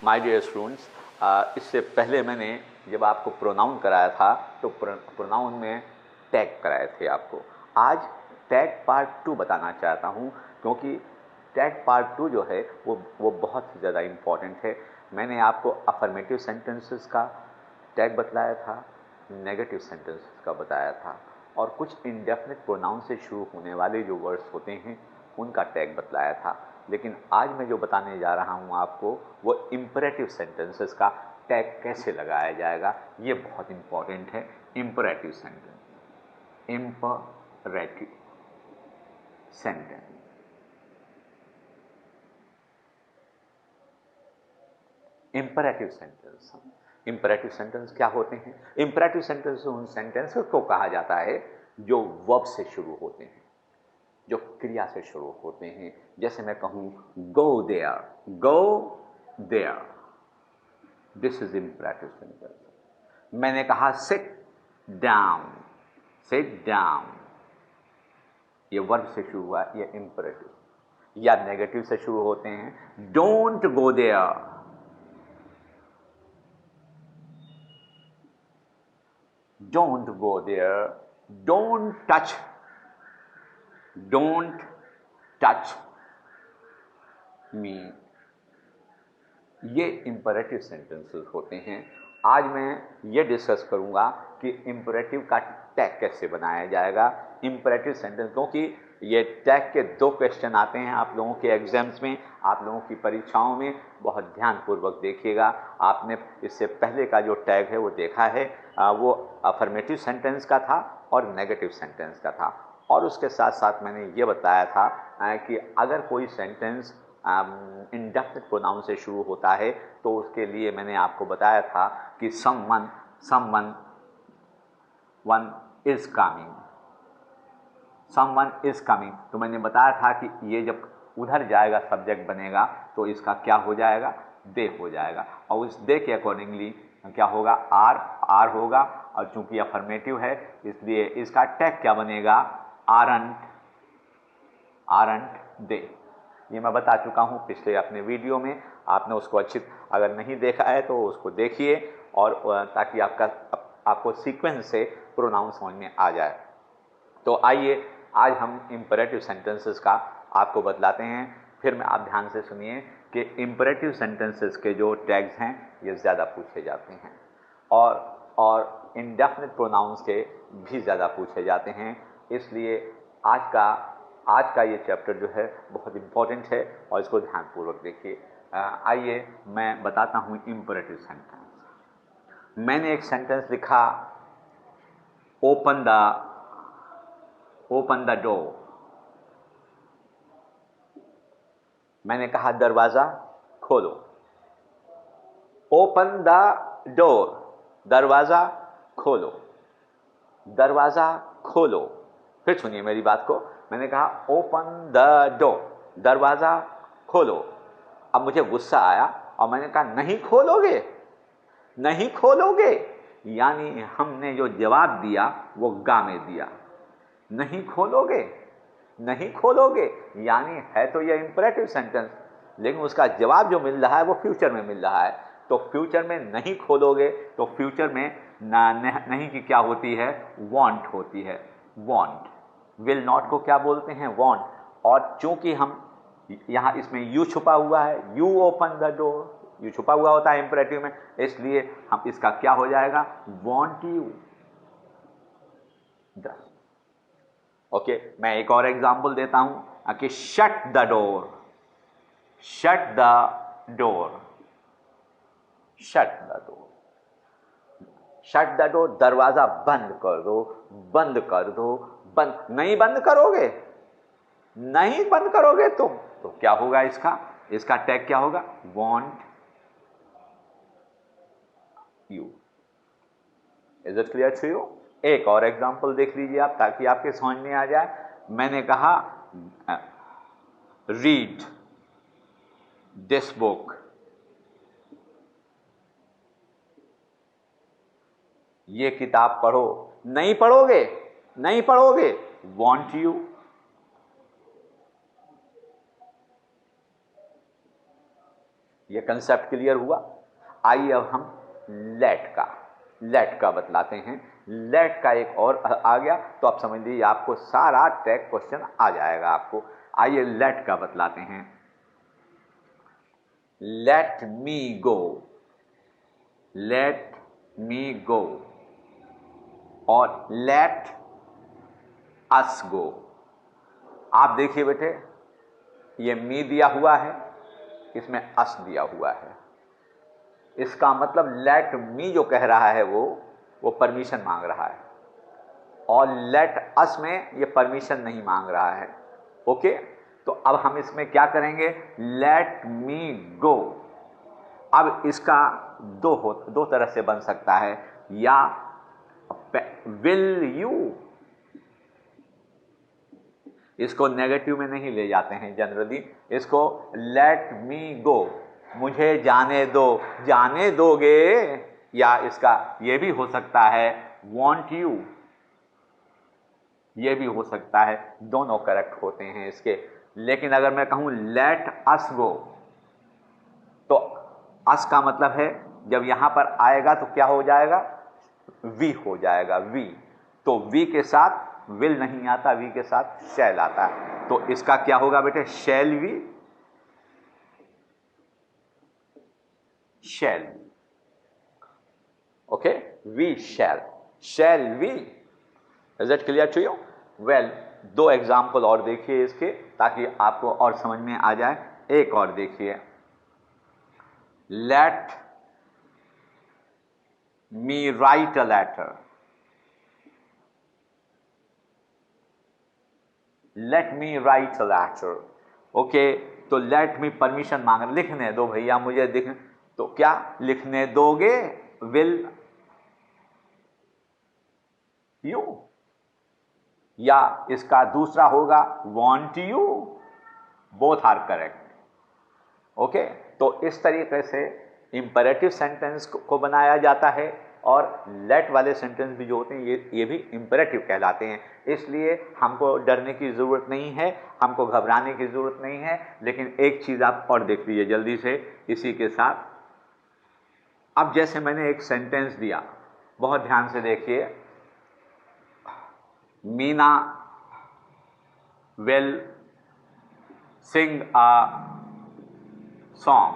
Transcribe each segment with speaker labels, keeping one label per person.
Speaker 1: My dear students, इससे पहले मैंने जब आपको प्रोनाउन कराया था तो प्रोनाउन में टैग कराए थे आपको। आज टैग पार्ट 2 बताना चाहता हूँ, क्योंकि टैग पार्ट 2 जो है वो बहुत ही ज़्यादा इम्पॉर्टेंट है। मैंने आपको अफर्मेटिव सेंटेंसेस का टैग बतलाया था, नेगेटिव सेंटेंसेस का बताया था, और कुछ इंडेफिनिट प्रोनाउन से शुरू होने वाले जो वर्ड्स होते हैं उनका टैग बतलाया था। लेकिन आज मैं जो बताने जा रहा हूँ आपको वो इम्परेटिव सेंटेंसेस का टैग कैसे लगाया जाएगा, ये बहुत इंपॉर्टेंट है। Imperative sentence, imperative sentence, imperative sentence. Imperative sentence क्या होते हैं? इम्परेटिव सेंटेंस उन सेंटेंस को कहा जाता है जो वर्ब से शुरू होते हैं, जो क्रिया से शुरू होते हैं। जैसे मैं कहूं go there, go there, this is imperative sentence. मैंने कहा सिट डाउन, सिट डाउन, ये वर्ब से शुरू हुआ, ये इम्परेटिव। या नेगेटिव से शुरू होते हैं, don't go there, don't go there, don't touch, don't touch me. ये इम्परेटिव सेंटेंसेस होते हैं। आज मैं ये डिस्कस करूंगा कि इम्परेटिव का टैग कैसे बनाया जाएगा। इम्परेटिव सेंटेंस, क्योंकि ये टैग के 2 क्वेश्चन आते हैं आप लोगों के एग्जाम्स में, आप लोगों की परीक्षाओं में। बहुत ध्यानपूर्वक देखिएगा। आपने इससे पहले का जो टैग है वो देखा है, वो अफर्मेटिव सेंटेंस का था और नेगेटिव सेंटेंस का था। और उसके साथ साथ मैंने ये बताया था कि अगर कोई सेंटेंस इंडेफिनिट प्रोनाउन से शुरू होता है तो उसके लिए मैंने आपको बताया था कि someone, someone, one is coming, someone is coming. तो मैंने बताया था कि ये जब उधर जाएगा सब्जेक्ट बनेगा तो इसका क्या हो जाएगा, दे हो जाएगा। और उस दे के अकॉर्डिंगली क्या होगा, आर, आर होगा। और चूंकि अफर्मेटिव है इसलिए इसका टैग क्या बनेगा, आरंट, आरंट दे। ये मैं बता चुका हूँ पिछले अपने वीडियो में। आपने उसको अच्छी, अगर नहीं देखा है तो उसको देखिए, और ताकि आपको सीक्वेंस से प्रोनाउन समझ में आ जाए। तो आइए आज हम इम्परेटिव सेंटेंसेस का आपको बतलाते हैं। फिर मैं आप ध्यान से सुनिए कि इम्परेटिव सेंटेंसेस के जो टैग्स हैं ये ज़्यादा पूछे जाते हैं, और इंडेफिनिट प्रोनाउंस के भी ज़्यादा पूछे जाते हैं। इसलिए आज का ये चैप्टर जो है बहुत इम्पॉर्टेंट है और इसको ध्यानपूर्वक देखिए। आइए मैं बताता हूँ इम्परेटिव सेंटेंस। मैंने एक सेंटेंस लिखा, ओपन द डोर। मैंने कहा दरवाजा खोलो, ओपन द डोर, दरवाजा खोलो, दरवाजा खोलो। फिर सुनिए मेरी बात को। मैंने कहा ओपन द डोर, दरवाजा खोलो। अब मुझे गुस्सा आया और मैंने कहा नहीं खोलोगे, नहीं खोलोगे। यानी हमने जो जवाब दिया वो गा में दिया, नहीं खोलोगे, नहीं खोलोगे। यानी है तो ये इंपरेटिव सेंटेंस, लेकिन उसका जवाब जो मिल रहा है वो फ्यूचर में मिल रहा है। तो फ्यूचर में नहीं खोलोगे, तो फ्यूचर में नहीं की क्या होती है, वांट होती है, वांट। विल नॉट को क्या बोलते हैं, वांट। और चूंकि हम यहाँ इसमें यू छुपा हुआ है, you open the door, you छुपा हुआ होता है इंपरेटिव में, इसलिए हम इसका क्या हो जाएगा, वांट यू। ओके, मैं एक और एग्जांपल देता हूं कि shut the door, shut the door, shut the door, shut the door, दरवाजा बंद कर दो, बंद कर दो, बंद। नहीं बंद करोगे, नहीं बंद करोगे तुम, तो क्या होगा इसका टैग क्या होगा, won't you. Is it clear to you? एक और एग्जांपल देख लीजिए आप, ताकि आपके समझ में आ जाए। मैंने कहा रीड दिस बुक, ये किताब पढ़ो। नहीं पढ़ोगे, नहीं पढ़ोगे, वांट यू। ये कंसेप्ट क्लियर हुआ। आइए अब हम लेट का बतलाते हैं। लेट का एक और आ गया तो आप समझ लीजिए आपको सारा टैग क्वेश्चन आ जाएगा आपको। आइए लेट का बतलाते हैं। लेट मी गो, लेट मी गो और लेट अस गो। आप देखिए बेटे, ये मी दिया हुआ है, इसमें अस दिया हुआ है। इसका मतलब लेट मी जो कह रहा है वो परमिशन मांग रहा है, और लेट अस में ये परमिशन नहीं मांग रहा है। ओके, तो अब हम इसमें क्या करेंगे, लेट मी गो। अब इसका दो तरह से बन सकता है, या विल यू, इसको नेगेटिव में नहीं ले जाते हैं जनरली, इसको लेट मी गो, मुझे जाने दो, जाने दोगे, या इसका ये भी हो सकता है वॉन्ट यू, ये भी हो सकता है, दोनों करेक्ट होते हैं इसके। लेकिन अगर मैं कहूं लेट अस गो, तो अस का मतलब है जब यहां पर आएगा तो क्या हो जाएगा, वी हो जाएगा, वी। तो वी के साथ विल नहीं आता, वी के साथ शैल आता है, तो इसका क्या होगा बेटे, shall we, shall. Okay, we shall we. Is it clear to you? Well, दो एग्जाम्पल और देखिए इसके, ताकि आपको और समझ में आ जाए। एक और देखिए, let me write a letter, let me write a letter. Okay, तो लेट मी परमिशन मांग, लिखने दो भैया मुझे, तो क्या लिखने दोगे, विल यू, या इसका दूसरा होगा won't you, both are correct. Okay, तो इस तरीके से इंपरेटिव सेंटेंस को बनाया जाता है, और लेट वाले सेंटेंस भी जो होते हैं ये भी इंपरेटिव कहलाते हैं। इसलिए हमको डरने की ज़रूरत नहीं है, हमको घबराने की ज़रूरत नहीं है। लेकिन एक चीज़ आप और देख लीजिए जल्दी से इसी के साथ। अब जैसे मैंने एक सेंटेंस दिया, बहुत ध्यान से देखिए, Meena will sing a song,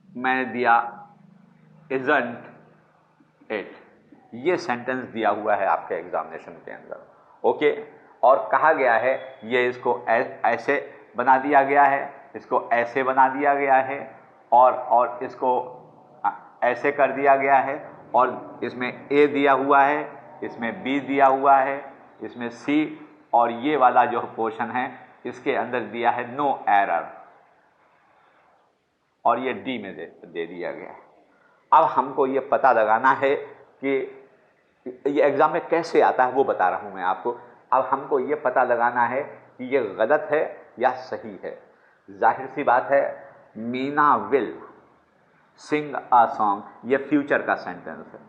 Speaker 1: मैंने दिया इजंट इट, ये सेंटेंस दिया हुआ है आपके एग्जामिनेशन के अंदर। ओके, और कहा गया है ये इसको ऐसे बना दिया गया है, इसको ऐसे बना दिया गया है, और इसको ऐसे कर दिया गया है, और इसमें ए दिया हुआ है, इसमें बी दिया हुआ है, इसमें सी, और ये वाला जो पोर्शन है इसके अंदर दिया है नो एरर, और ये डी में दे दिया गया है। अब हमको ये पता लगाना है कि ये एग्जाम में कैसे आता है, वो बता रहा हूं मैं आपको। अब हमको ये पता लगाना है कि ये गलत है या सही है। जाहिर सी बात है, Meena will sing a song, ये फ्यूचर का सेंटेंस है।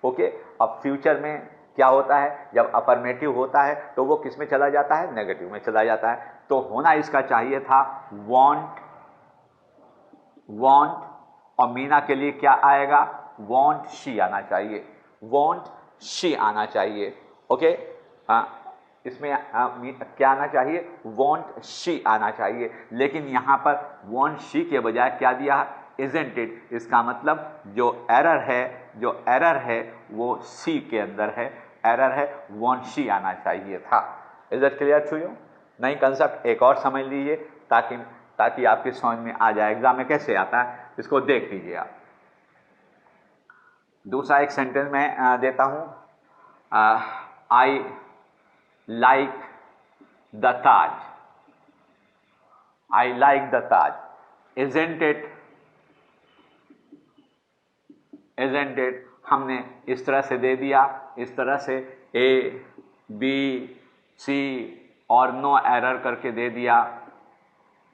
Speaker 1: ओके, अब फ्यूचर में क्या होता है, जब अफर्मेटिव होता है तो वो किस में चला जाता है, नेगेटिव में चला जाता है। तो होना इसका चाहिए था वॉन्ट, वॉन्ट, और मीना के लिए क्या आएगा, वॉन्ट शी आना चाहिए, वॉन्ट शी आना चाहिए। ओके, इसमें क्या आना चाहिए, वॉन्ट शी आना चाहिए। लेकिन यहां पर वॉन्ट शी के बजाय क्या दिया, इजंट इट। इसका मतलब जो एरर है वो सी के अंदर है, एरर है, वॉन्ट शी आना चाहिए था। Is it clear to you? नई कंसेप्ट एक और समझ लीजिए, ताकि आपकी समझ में आ जाए एग्जाम में कैसे आता है, इसको देख लीजिए आप। दूसरा एक सेंटेंस मैं देता हूं, I like the Taj, I like the Taj, isn't it, isn't it. हमने इस तरह से दे दिया, इस तरह से ए बी सी और नो एरर करके दे दिया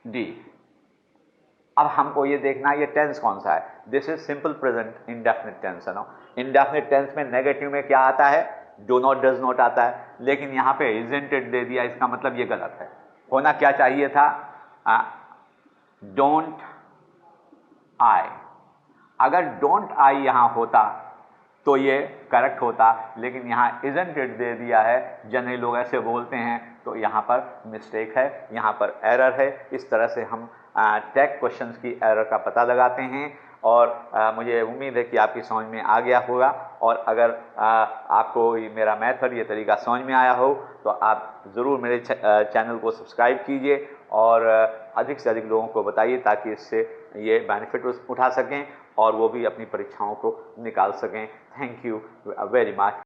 Speaker 1: डी। अब हमको ये देखना है ये टेंस कौन सा है। This is simple present indefinite tense है ना। इंडेफिनिट टेंस में नेगेटिव में क्या आता है, डू नॉट, डज नॉट आता है, लेकिन यहाँ पे इजंट इट दे दिया, इसका मतलब ये गलत है। होना क्या चाहिए था, डोंट आई। अगर डोंट आई यहां होता तो ये करेक्ट होता, लेकिन यहाँ इजंट इट दे दिया है, जनरली लोग ऐसे बोलते हैं, तो यहाँ पर मिस्टेक है, यहाँ पर एरर है। इस तरह से हम टैग क्वेश्चंस की एरर का पता लगाते हैं। और मुझे उम्मीद है कि आपकी समझ में आ गया होगा। और अगर आपको मेरा मेथड, ये तरीका समझ में आया हो तो आप ज़रूर मेरे चैनल को सब्सक्राइब कीजिए और अधिक से अधिक लोगों को बताइए, ताकि इससे ये बेनिफिट उठा सकें और वो भी अपनी परीक्षाओं को निकाल सकें। Thank you very much.